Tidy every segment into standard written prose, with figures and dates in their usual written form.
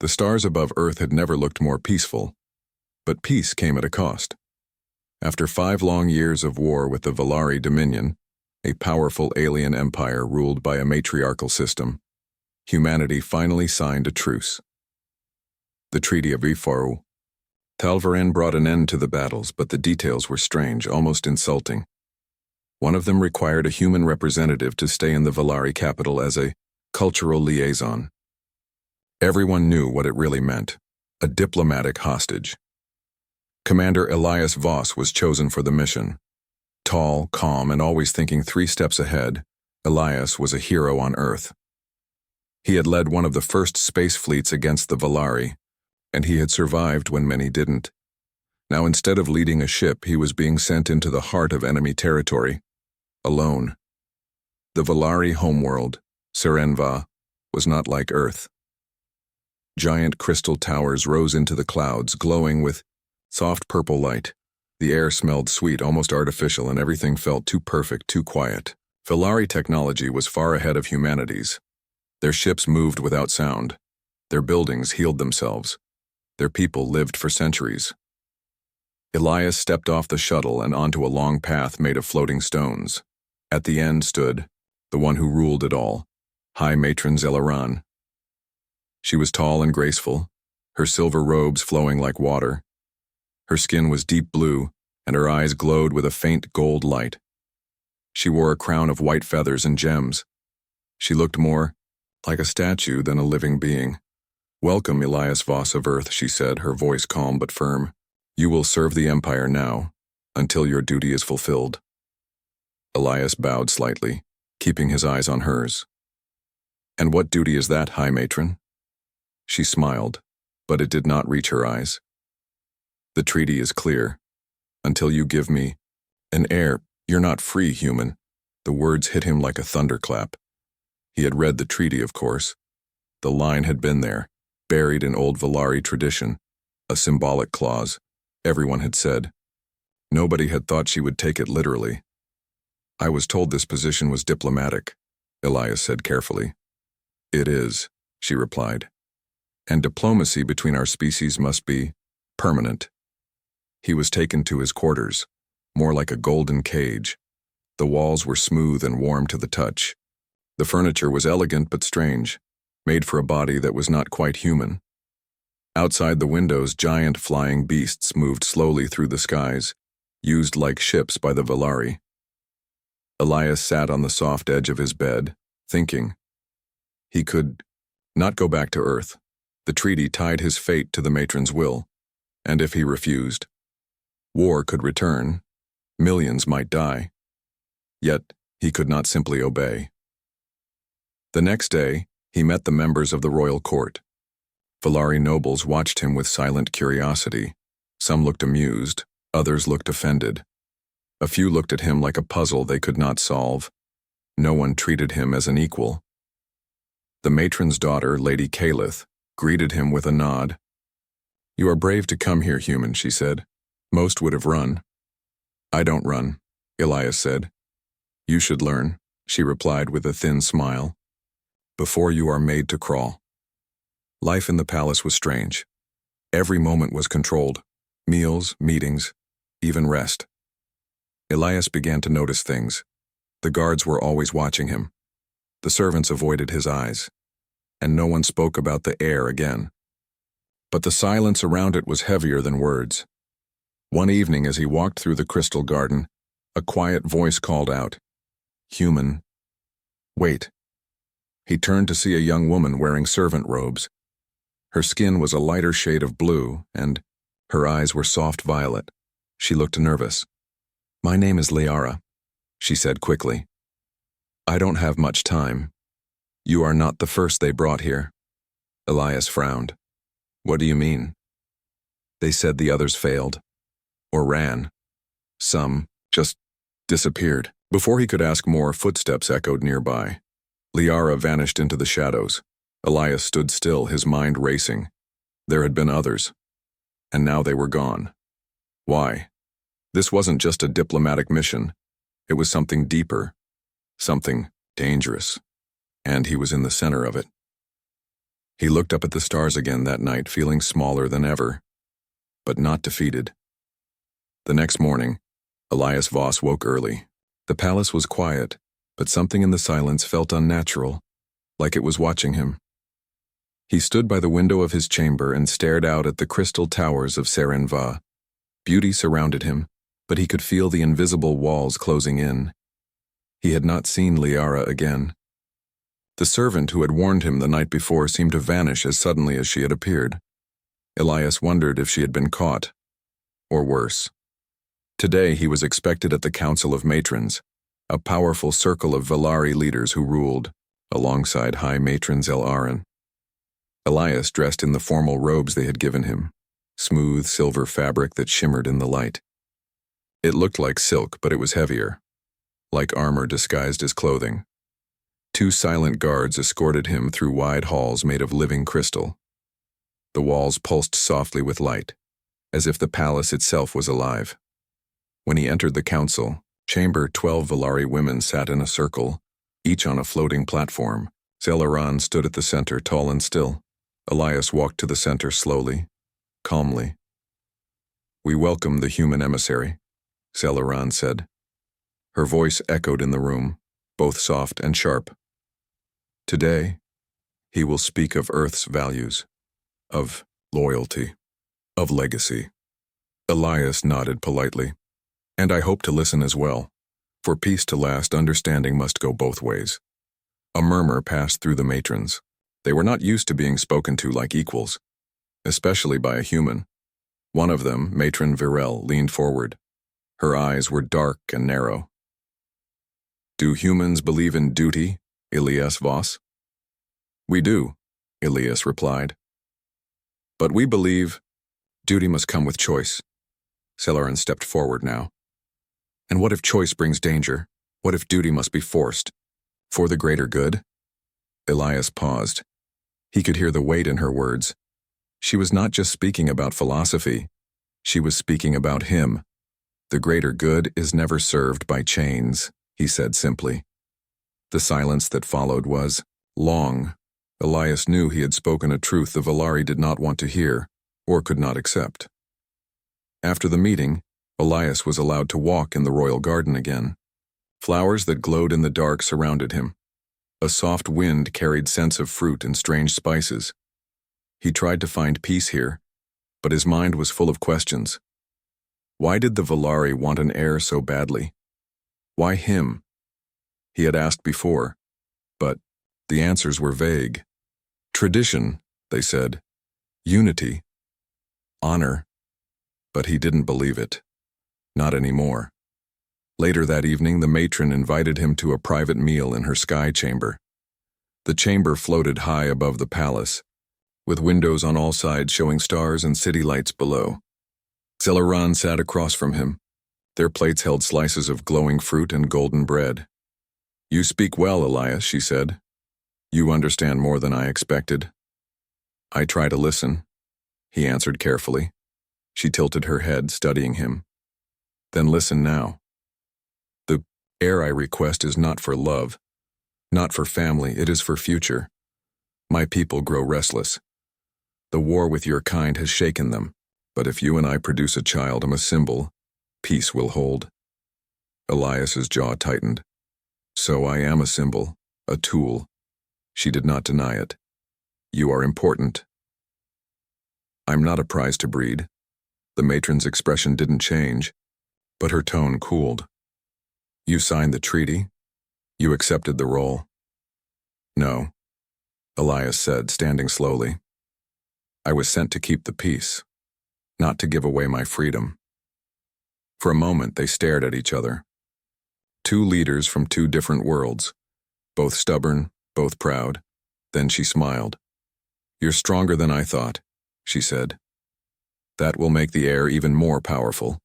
The stars above Earth had never looked more peaceful, but peace came at a cost. After 5 long years of war with the Valari Dominion, a powerful alien empire ruled by a matriarchal system, humanity finally signed a truce. The Treaty of HFY. Talvaran brought an end to the battles, but the details were strange, almost insulting. One of them required a human representative to stay in the Valari capital as a cultural liaison. Everyone knew what it really meant: a diplomatic hostage. Commander Elias Voss was chosen for the mission. Tall, calm, and always thinking 3 steps ahead, Elias was a hero on Earth. He had led one of the first space fleets against the Valari, and he had survived when many didn't. Now, instead of leading a ship, he was being sent into the heart of enemy territory, alone. The Valari homeworld, Serenva, was not like Earth. Giant crystal towers rose into the clouds, glowing with soft purple light. The air smelled sweet, almost artificial, and everything felt too perfect, too quiet. Valari technology was far ahead of humanity's. Their ships moved without sound. Their buildings healed themselves. Their people lived for centuries. Elias stepped off the shuttle and onto a long path made of floating stones. At the end stood the one who ruled it all, High Matron Zelaran. She was tall and graceful, her silver robes flowing like water. Her skin was deep blue, and her eyes glowed with a faint gold light. She wore a crown of white feathers and gems. She looked more like a statue than a living being. "Welcome, Elias Voss of Earth," she said, her voice calm but firm. "You will serve the Empire now, until your duty is fulfilled." Elias bowed slightly, keeping his eyes on hers. "And what duty is that, High Matron?" She smiled, but it did not reach her eyes. "The treaty is clear. Until you give me an heir, you're not free, human." The words hit him like a thunderclap. He had read the treaty, of course. The line had been there, buried in old Valari tradition, a symbolic clause. Everyone had said. Nobody had thought she would take it literally. "I was told this position was diplomatic," Elias said carefully. "It is," she replied. "And diplomacy between our species must be permanent." He was taken to his quarters, more like a golden cage. The walls were smooth and warm to the touch. The furniture was elegant but strange, made for a body that was not quite human. Outside the windows, giant flying beasts moved slowly through the skies, used like ships by the Valari. Elias sat on the soft edge of his bed, thinking. He could not go back to Earth. The treaty tied his fate to the matron's will, and if he refused, war could return. Millions might die. Yet, he could not simply obey. The next day, he met the members of the royal court. Valari nobles watched him with silent curiosity. Some looked amused, others looked offended. A few looked at him like a puzzle they could not solve. No one treated him as an equal. The matron's daughter, Lady Calith, greeted him with a nod. "You are brave to come here, human," she said. "Most would have run." "I don't run," Elias said. "You should learn," she replied with a thin smile. "Before you are made to crawl." Life in the palace was strange. Every moment was controlled. Meals, meetings, even rest. Elias began to notice things. The guards were always watching him. The servants avoided his eyes. And no one spoke about the heir again. But the silence around it was heavier than words. One evening, as he walked through the crystal garden, a quiet voice called out, "Human, wait." He turned to see a young woman wearing servant robes. Her skin was a lighter shade of blue, and her eyes were soft violet. She looked nervous. "My name is Liara," she said quickly. "I don't have much time. You are not the first they brought here." Elias frowned. "What do you mean?" "They said the others failed. Or ran. Some just disappeared." Before he could ask more, footsteps echoed nearby. Liara vanished into the shadows. Elias stood still, his mind racing. There had been others. And now they were gone. Why? This wasn't just a diplomatic mission. It was something deeper. Something dangerous. And he was in the center of it. He looked up at the stars again that night, feeling smaller than ever, but not defeated. The next morning, Elias Voss woke early. The palace was quiet, but something in the silence felt unnatural, like it was watching him. He stood by the window of his chamber and stared out at the crystal towers of Serenva. Beauty surrounded him, but he could feel the invisible walls closing in. He had not seen Liara again. The servant who had warned him the night before seemed to vanish as suddenly as she had appeared. Elias wondered if she had been caught, or worse. Today he was expected at the Council of Matrons, a powerful circle of Velari leaders who ruled, alongside High Matrons El Aran. Elias dressed in the formal robes they had given him, smooth silver fabric that shimmered in the light. It looked like silk, but it was heavier, like armor disguised as clothing. 2 silent guards escorted him through wide halls made of living crystal. The walls pulsed softly with light, as if the palace itself was alive. When he entered the council chamber, 12 Velari women sat in a circle, each on a floating platform. Zelaran stood at the center, tall and still. Elias walked to the center slowly, calmly. "We welcome the human emissary," Zelaran said. Her voice echoed in the room, both soft and sharp. "Today, he will speak of Earth's values, of loyalty, of legacy." Elias nodded politely. "And I hope to listen as well. For peace to last, understanding must go both ways." A murmur passed through the matrons. They were not used to being spoken to like equals, especially by a human. One of them, Matron Virel, leaned forward. Her eyes were dark and narrow. "Do humans believe in duty, Elias Voss?" "We do," Elias replied. "But we believe duty must come with choice." Zelaran stepped forward now. "And what if choice brings danger? What if duty must be forced? For the greater good?" Elias paused. He could hear the weight in her words. She was not just speaking about philosophy. She was speaking about him. "The greater good is never served by chains," he said simply. The silence that followed was long. Elias knew he had spoken a truth the Velari did not want to hear, or could not accept. After the meeting, Elias was allowed to walk in the royal garden again. Flowers that glowed in the dark surrounded him. A soft wind carried scents of fruit and strange spices. He tried to find peace here, but his mind was full of questions. Why did the Velari want an heir so badly? Why him? He had asked before, but the answers were vague. Tradition, they said. Unity. Honor. But he didn't believe it. Not anymore. Later that evening, the matron invited him to a private meal in her sky chamber. The chamber floated high above the palace, with windows on all sides showing stars and city lights below. Zelaran sat across from him. Their plates held slices of glowing fruit and golden bread. "You speak well, Elias," she said. "You understand more than I expected." "I try to listen," he answered carefully. She tilted her head, studying him. "Then listen now. The heir I request is not for love, not for family, it is for future. My people grow restless. The war with your kind has shaken them, but if you and I produce a child, a symbol, peace will hold." Elias's jaw tightened. "So I am a symbol, a tool." She did not deny it. "You are important." "I'm not a prize to breed." The matron's expression didn't change, but her tone cooled. "You signed the treaty? You accepted the role?" "No," Elias said, standing slowly. "I was sent to keep the peace, not to give away my freedom." For a moment they stared at each other. Two leaders from two different worlds, both stubborn, both proud. Then she smiled. "You're stronger than I thought," she said. "That will make the heir even more powerful."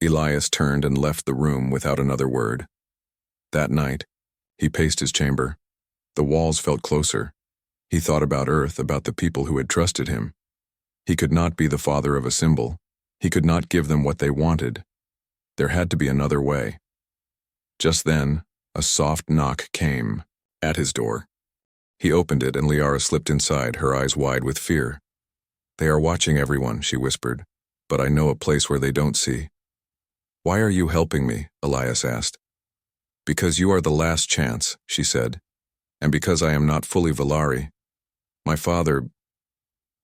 Elias turned and left the room without another word. That night, he paced his chamber. The walls felt closer. He thought about Earth, about the people who had trusted him. He could not be the father of a symbol. He could not give them what they wanted. There had to be another way. Just then, a soft knock came at his door. He opened it and Liara slipped inside, her eyes wide with fear. "They are watching everyone," she whispered, "but I know a place where they don't see." "Why are you helping me?" Elias asked. "Because you are the last chance," she said, "and because I am not fully Valari. My father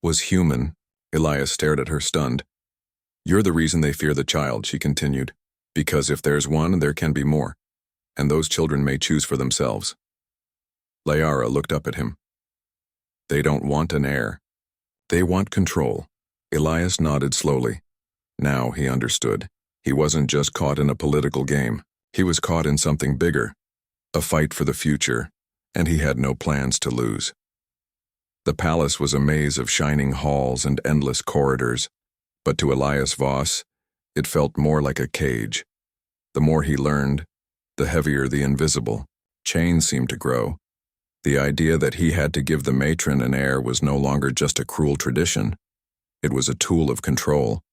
was human." Elias stared at her, stunned. "You're the reason they fear the child," she continued, "because if there's one, there can be more, and those children may choose for themselves." Liara looked up at him. "They don't want an heir. They want control." Elias nodded slowly. Now he understood. He wasn't just caught in a political game. He was caught in something bigger, a fight for the future, and he had no plans to lose. The palace was a maze of shining halls and endless corridors, but to Elias Voss, it felt more like a cage. The more he learned, the heavier the invisible chains seemed to grow. The idea that he had to give the matron an heir was no longer just a cruel tradition. It was a tool of control.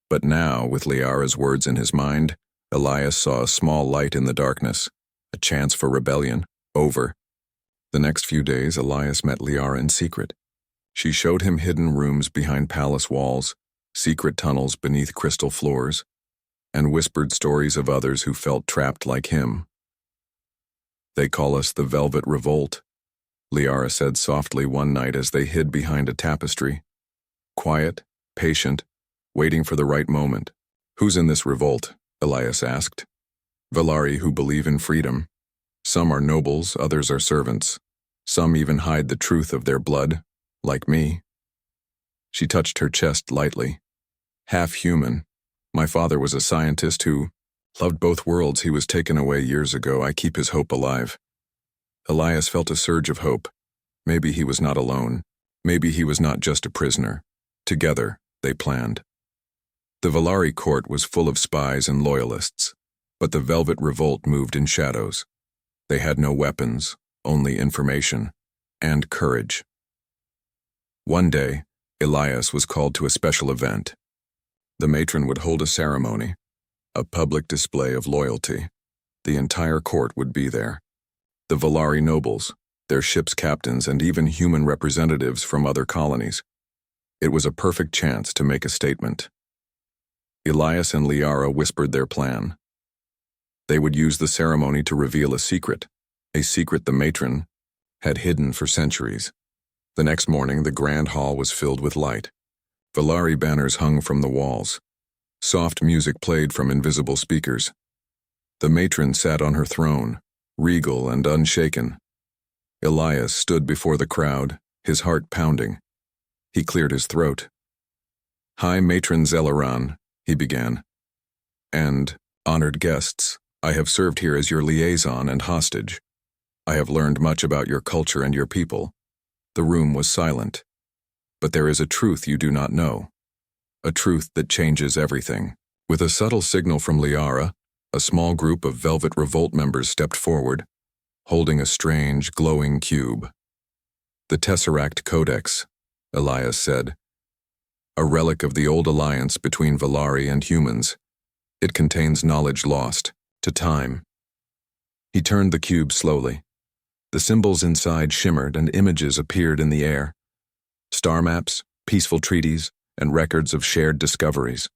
But now, with Liara's words in his mind, Elias saw a small light in the darkness, a chance for rebellion, over. The next few days, Elias met Liara in secret. She showed him hidden rooms behind palace walls, secret tunnels beneath crystal floors, and whispered stories of others who felt trapped like him. "They call us the Velvet Revolt," Liara said softly one night as they hid behind a tapestry. Quiet, patient, waiting for the right moment. "Who's in this revolt?" Elias asked. "Valari who believe in freedom. Some are nobles, others are servants. Some even hide the truth of their blood, like me." She touched her chest lightly. "Half human. My father was a scientist who loved both worlds. He was taken away years ago. I keep his hope alive." Elias felt a surge of hope. Maybe he was not alone. Maybe he was not just a prisoner. Together, they planned. The Valari court was full of spies and loyalists, but the Velvet Revolt moved in shadows. They had no weapons, only information and courage. One day, Elias was called to a special event. The matron would hold a ceremony, a public display of loyalty. The entire court would be there. The Valari nobles, their ship's captains, and even human representatives from other colonies. It was a perfect chance to make a statement. Elias and Liara whispered their plan. They would use the ceremony to reveal a secret the matron had hidden for centuries. The next morning, the grand hall was filled with light. Valari banners hung from the walls. Soft music played from invisible speakers. The matron sat on her throne, regal and unshaken. Elias stood before the crowd, his heart pounding. He cleared his throat. "High Matron Zelaran," he began, "and honored guests, I have served here as your liaison and hostage. I have learned much about your culture and your people." The room was silent. "But there is a truth you do not know. A truth that changes everything." With a subtle signal from Liara, a small group of Velvet Revolt members stepped forward, holding a strange, glowing cube. "The Tesseract Codex," Elias said. "A relic of the old alliance between Valari and humans. It contains knowledge lost to time." He turned the cube slowly. The symbols inside shimmered and images appeared in the air. Star maps, peaceful treaties, and records of shared discoveries.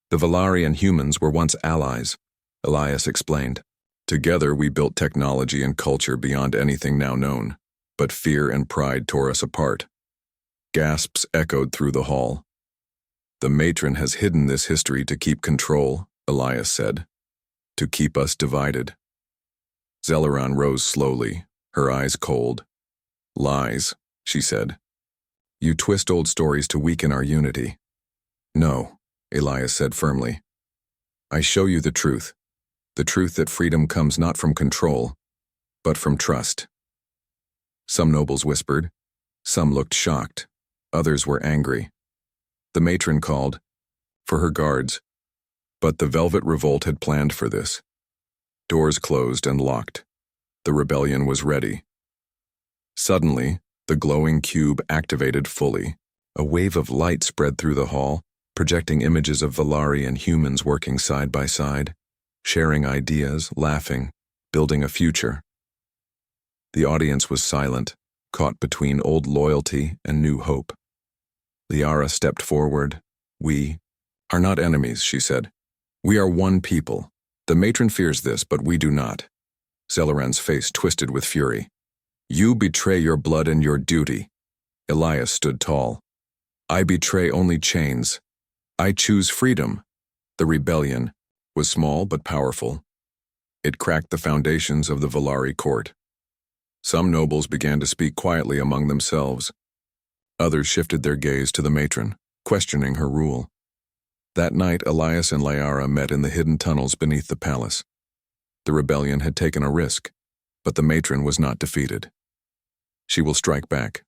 "The Valari and humans were once allies," Elias explained. "Together we built technology and culture beyond anything now known, but fear and pride tore us apart." Gasps echoed through the hall. "The matron has hidden this history to keep control," Elias said. "To keep us divided." Zelaran rose slowly, her eyes cold. "Lies," she said. "You twist old stories to weaken our unity." "No," Elias said firmly. "I show you the truth that freedom comes not from control, but from trust." Some nobles whispered. Some looked shocked. Others were angry. The matron called for her guards, but the Velvet Revolt had planned for this. Doors closed and locked. The rebellion was ready. Suddenly, the glowing cube activated fully. A wave of light spread through the hall, projecting images of Valari and humans working side by side, sharing ideas, laughing, building a future. The audience was silent, caught between old loyalty and new hope. Liara stepped forward. "We are not enemies," she said. "We are one people. The matron fears this, but we do not." Zelleran's face twisted with fury. "You betray your blood and your duty." Elias stood tall. "I betray only chains. I choose freedom." The rebellion was small but powerful. It cracked the foundations of the Vallari court. Some nobles began to speak quietly among themselves. Others shifted their gaze to the matron, questioning her rule. That night, Elias and Liara met in the hidden tunnels beneath the palace. The rebellion had taken a risk, but the matron was not defeated. "She will strike back,"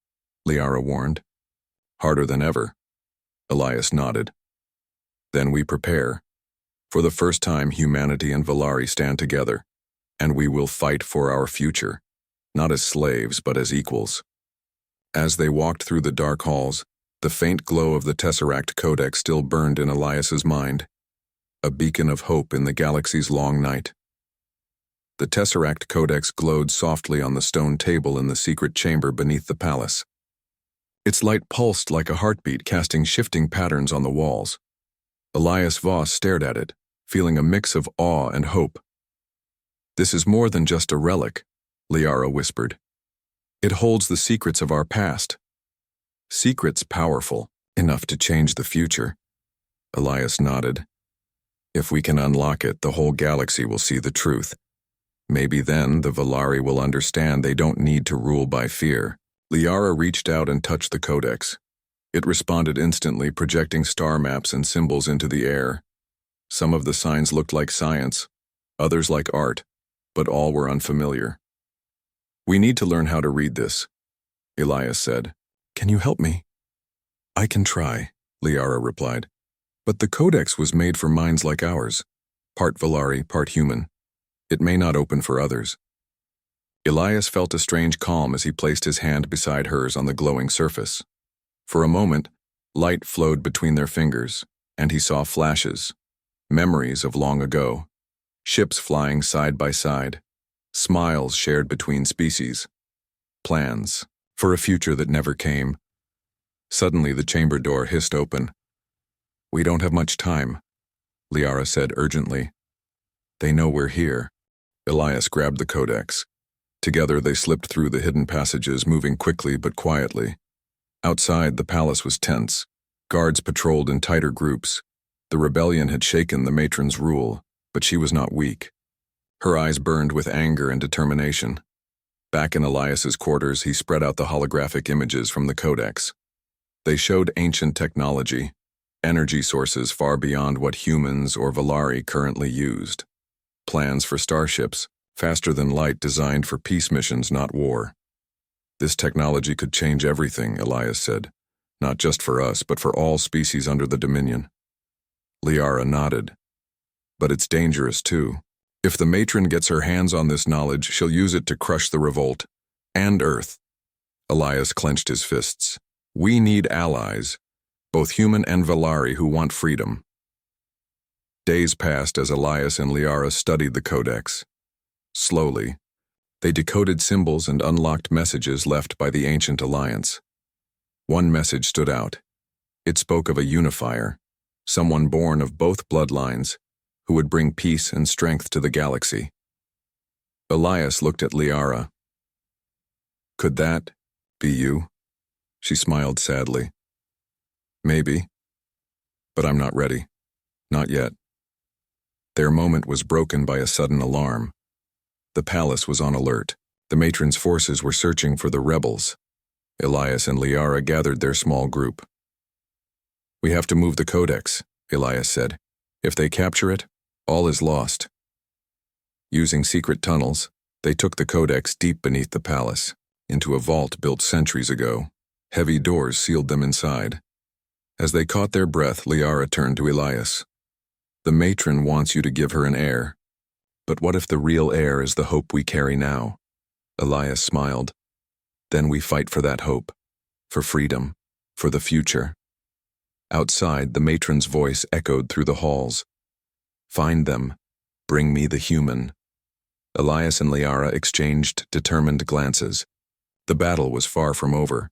Liara warned. "Harder than ever." Elias nodded. "Then we prepare. For the first time, humanity and Vallari stand together, and we will fight for our future, not as slaves but as equals." As they walked through the dark halls, the faint glow of the Tesseract Codex still burned in Elias's mind, a beacon of hope in the galaxy's long night. The Tesseract Codex glowed softly on the stone table in the secret chamber beneath the palace. Its light pulsed like a heartbeat, casting shifting patterns on the walls. Elias Voss stared at it, feeling a mix of awe and hope. "This is more than just a relic," Liara whispered. "It holds the secrets of our past. Secrets powerful, enough to change the future." Elias nodded. "If we can unlock it, the whole galaxy will see the truth. Maybe then the Vallari will understand they don't need to rule by fear." Liara reached out and touched the codex. It responded instantly, projecting star maps and symbols into the air. Some of the signs looked like science, others like art, but all were unfamiliar. "We need to learn how to read this," Elias said. "Can you help me?" "I can try," Liara replied. "But the codex was made for minds like ours, part Vallari, part human. It may not open for others." Elias felt a strange calm as he placed his hand beside hers on the glowing surface. For a moment, light flowed between their fingers, and he saw flashes, memories of long ago, ships flying side by side, smiles shared between species, plans for a future that never came. Suddenly, the chamber door hissed open. "We don't have much time," Liara said urgently. "They know we're here." Elias grabbed the codex. Together they slipped through the hidden passages, moving quickly but quietly. Outside, the palace was tense. Guards patrolled in tighter groups. The rebellion had shaken the matron's rule, but she was not weak. Her eyes burned with anger and determination. Back in Elias's quarters, he spread out the holographic images from the codex. They showed ancient technology, energy sources far beyond what humans or Vallari currently used. Plans for starships, faster than light, designed for peace missions, not war. "This technology could change everything," Elias said. "Not just for us, but for all species under the Dominion." Liara nodded. "But it's dangerous too. If the matron gets her hands on this knowledge, she'll use it to crush the revolt. And Earth." Elias clenched his fists. "We need allies, both human and Vallari, who want freedom." Days passed as Elias and Liara studied the codex. Slowly, they decoded symbols and unlocked messages left by the ancient alliance. One message stood out. It spoke of a unifier, someone born of both bloodlines, who would bring peace and strength to the galaxy. Elias looked at Liara. "Could that be you?" She smiled sadly. "Maybe, but I'm not ready. Not yet." Their moment was broken by a sudden alarm. The palace was on alert. The matron's forces were searching for the rebels. Elias and Liara gathered their small group. "We have to move the codex," Elias said. "If they capture it, all is lost." Using secret tunnels, they took the codex deep beneath the palace, into a vault built centuries ago. Heavy doors sealed them inside. As they caught their breath, Liara turned to Elias. "The matron wants you to give her an heir. But what if the real heir is the hope we carry now?" Elias smiled. "Then we fight for that hope, for freedom, for the future." Outside, the matron's voice echoed through the halls. "Find them. Bring me the human." Elias and Liara exchanged determined glances. The battle was far from over,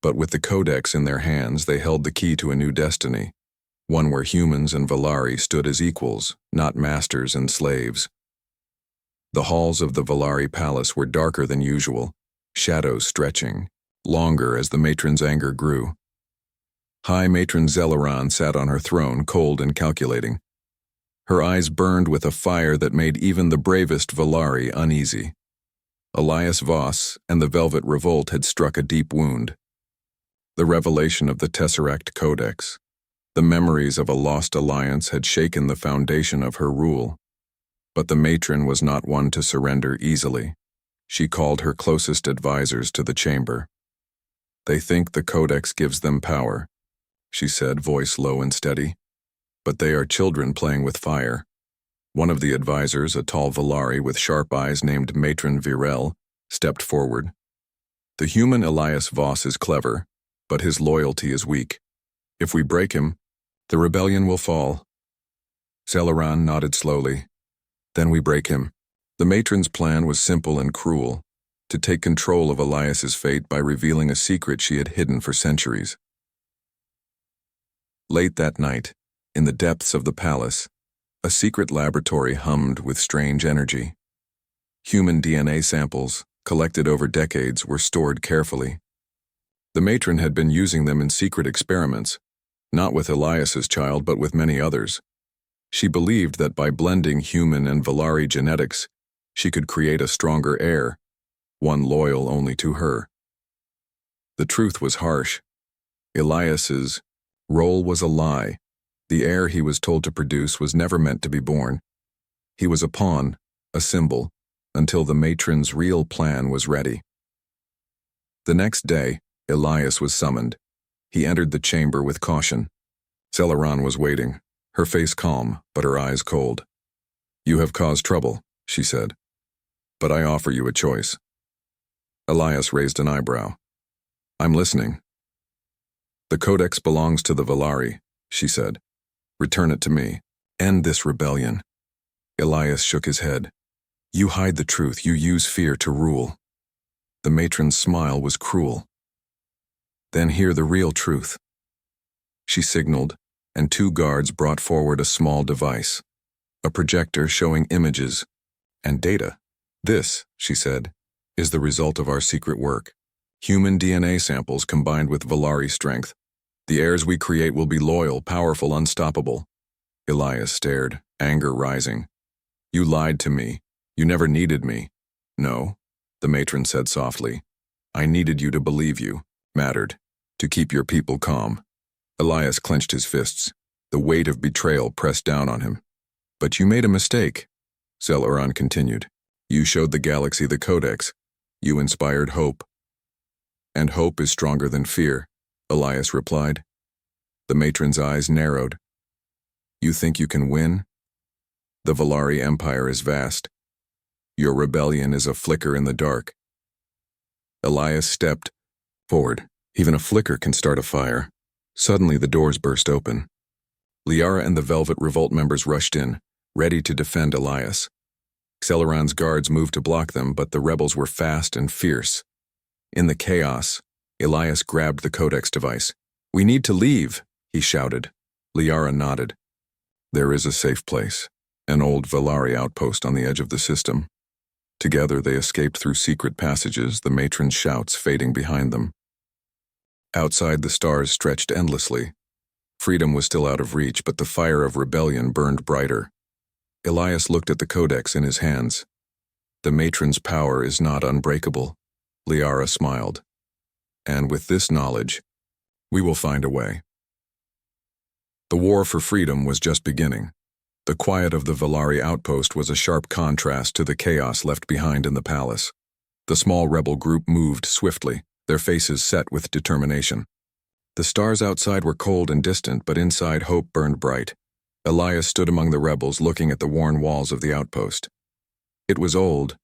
but with the Codex in their hands, they held the key to a new destiny, one where humans and Valari stood as equals, not masters and slaves. The halls of the Valari palace were darker than usual, shadows stretching, longer as the matron's anger grew. High Matron Zelleran sat on her throne, cold and calculating. Her eyes burned with a fire that made even the bravest Valari uneasy. Elias Voss and the Velvet Revolt had struck a deep wound. The revelation of the Tesseract Codex, the memories of a lost alliance had shaken the foundation of her rule. But the matron was not one to surrender easily. She called her closest advisors to the chamber. "They think the Codex gives them power," she said, voice low and steady. "But they are children playing with fire." One of the advisors, a tall Valari with sharp eyes named Matron Virel, stepped forward. "The human Elias Voss is clever, but his loyalty is weak. If we break him, the rebellion will fall." Zelleran nodded slowly. "Then we break him." The matron's plan was simple and cruel, to take control of Elias's fate by revealing a secret she had hidden for centuries. Late that night, in the depths of the palace, a secret laboratory hummed with strange energy. Human DNA samples, collected over decades, were stored carefully. The matron had been using them in secret experiments, not with Elias's child but with many others. She believed that by blending human and Valari genetics, she could create a stronger heir, one loyal only to her. The truth was harsh. Elias's role was a lie. The heir he was told to produce was never meant to be born. He was a pawn, a symbol, until the matron's real plan was ready. The next day, Elias was summoned. He entered the chamber with caution. Zelleran was waiting, her face calm, but her eyes cold. "You have caused trouble," she said, "but I offer you a choice." Elias raised an eyebrow. "I'm listening." "The Codex belongs to the Valari," she said. "Return it to me. End this rebellion." Elias shook his head. "You hide the truth. You use fear to rule." The matron's smile was cruel. "Then hear the real truth." She signaled, and two guards brought forward a small device, a projector showing images and data. "This," she said, "is the result of our secret work. Human DNA samples combined with Valari strength. The heirs we create will be loyal, powerful, unstoppable." Elias stared, anger rising. "You lied to me. You never needed me." "No," the matron said softly. "I needed you to believe you mattered, to keep your people calm." Elias clenched his fists. The weight of betrayal pressed down on him. "But you made a mistake," Zelleran continued. "You showed the galaxy the Codex. You inspired hope." "And hope is stronger than fear," Elias replied. The matron's eyes narrowed. "You think you can win? The Valari Empire is vast. Your rebellion is a flicker in the dark." Elias stepped forward. Even a flicker can start a fire. Suddenly the doors burst open. Liara and the Velvet Revolt members rushed in, ready to defend Elias. Zelleran's guards moved to block them, but the rebels were fast and fierce. In the chaos, Elias grabbed the Codex device. "We need to leave," he shouted. Liara nodded. "There is a safe place, an old Valari outpost on the edge of the system." Together they escaped through secret passages, the matron's shouts fading behind them. Outside, the stars stretched endlessly. Freedom was still out of reach, but the fire of rebellion burned brighter. Elias looked at the Codex in his hands. "The matron's power is not unbreakable," Liara smiled. "And with this knowledge, we will find a way." The war for freedom was just beginning. The quiet of the Valari outpost was a sharp contrast to the chaos left behind in the palace. The small rebel group moved swiftly, their faces set with determination. The stars outside were cold and distant, but inside hope burned bright. Elias stood among the rebels, looking at the worn walls of the outpost. It was old,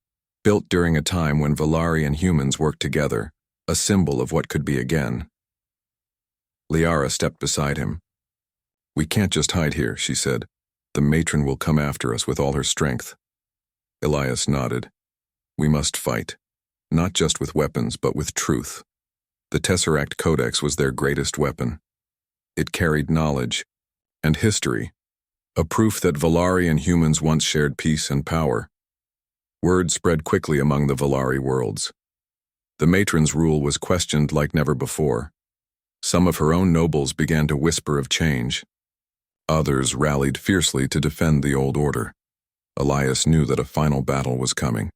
built during a time when Valari and humans worked together, a symbol of what could be again. Liara stepped beside him. "We can't just hide here," she said. "The matron will come after us with all her strength." Elias nodded. We must fight, not just with weapons, but with truth. The Tesseract Codex was their greatest weapon. It carried knowledge and history, a proof that Valari and humans once shared peace and power. Word spread quickly among the Valari worlds. The matron's rule was questioned like never before. Some of her own nobles began to whisper of change. Others rallied fiercely to defend the old order. Elias knew that a final battle was coming.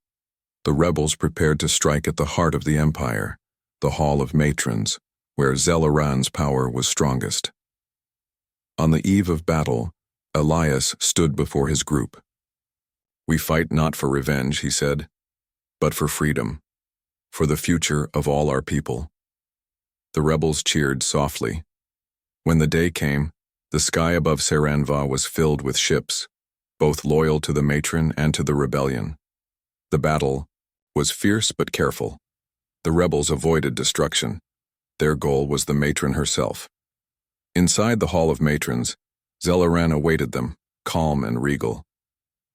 The rebels prepared to strike at the heart of the empire, the Hall of Matrons, where Zelaran's power was strongest. On the eve of battle, Elias stood before his group. We fight not for revenge, he said, but for freedom, for the future of all our people. The rebels cheered softly. When the day came, the sky above Saranva was filled with ships, both loyal to the matron and to the rebellion. The battle was fierce but careful. The rebels avoided destruction. Their goal was the matron herself. Inside the Hall of Matrons, Zelaran awaited them, calm and regal.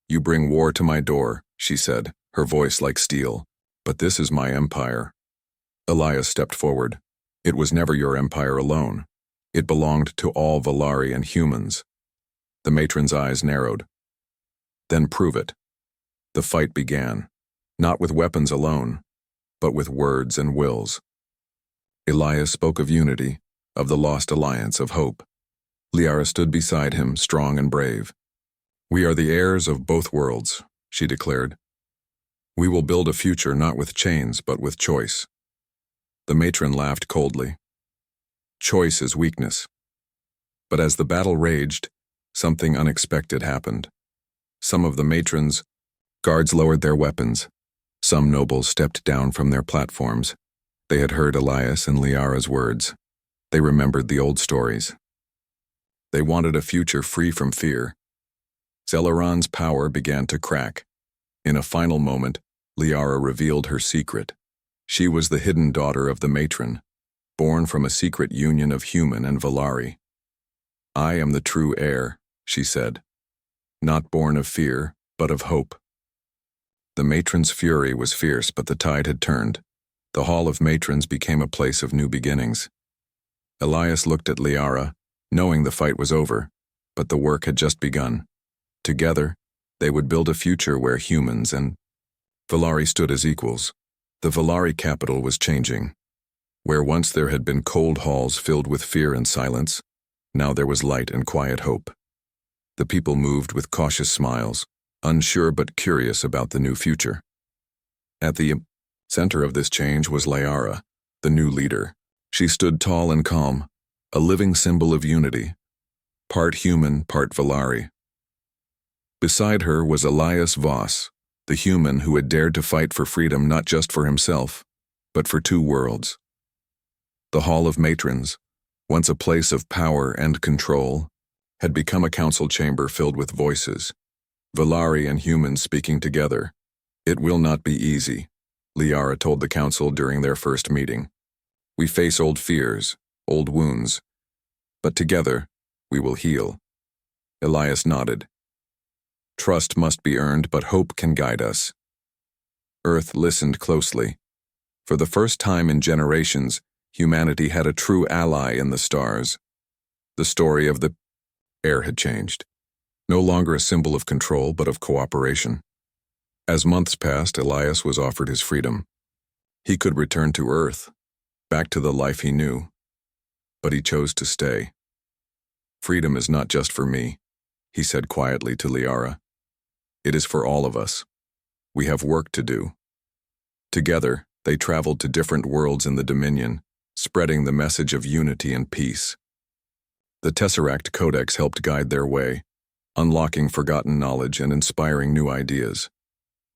You bring war to my door, she said, her voice like steel, but this is my empire. Elias stepped forward. It was never your empire alone. It belonged to all Valari and humans. The matron's eyes narrowed. Then prove it. The fight began, not with weapons alone, but with words and wills. Elias spoke of unity, of the lost alliance, of hope. Liara stood beside him, strong and brave. We are the heirs of both worlds, she declared. We will build a future not with chains, but with choice. The matron laughed coldly. Choice is weakness. But as the battle raged, something unexpected happened. Some of the matron's guards lowered their weapons. Some nobles stepped down from their platforms. They had heard Elias and Liara's words. They remembered the old stories. They wanted a future free from fear. Zelaran's power began to crack. In a final moment, Liara revealed her secret. She was the hidden daughter of the matron, born from a secret union of human and Valari. I am the true heir, she said, not born of fear, but of hope. The matron's fury was fierce, but the tide had turned. The Hall of Matrons became a place of new beginnings. Elias looked at Liara, knowing the fight was over, but the work had just begun. Together, they would build a future where humans and Valari stood as equals. The Valari capital was changing. Where once there had been cold halls filled with fear and silence, now there was light and quiet hope. The people moved with cautious smiles, unsure but curious about the new future. At the center of this change was Liara, the new leader. She stood tall and calm, a living symbol of unity, part human, part Valari. Beside her was Elias Voss, the human who had dared to fight for freedom not just for himself, but for two worlds. The Hall of Matrons, once a place of power and control, had become a council chamber filled with voices, Valari and humans speaking together. It will not be easy, Liara told the council during their first meeting. We face old fears, old wounds, but together we will heal. Elias nodded. Trust must be earned, but hope can guide us. Earth listened closely. For the first time in generations, humanity had a true ally in the stars. The story of the Heir had changed. No longer a symbol of control, but of cooperation. As months passed, Elias was offered his freedom. He could return to Earth, back to the life he knew. But he chose to stay. Freedom is not just for me, he said quietly to Liara. It is for all of us. We have work to do. Together, they traveled to different worlds in the Dominion, spreading the message of unity and peace. The Tesseract Codex helped guide their way, unlocking forgotten knowledge and inspiring new ideas.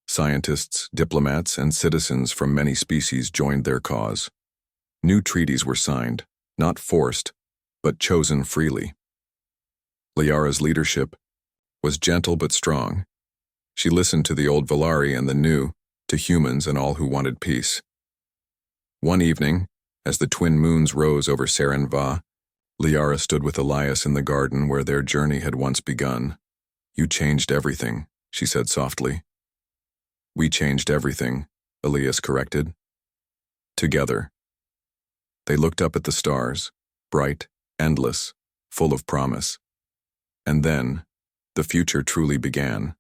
Scientists, diplomats, and citizens from many species joined their cause. New treaties were signed, not forced, but chosen freely. Liara's leadership was gentle but strong. She listened to the old Valari and the new, to humans and all who wanted peace. One evening, as the twin moons rose over Saranva, Liara stood with Elias in the garden where their journey had once begun. You changed everything, she said softly. We changed everything, Elias corrected. Together. They looked up at the stars, bright, endless, full of promise. And then, the future truly began.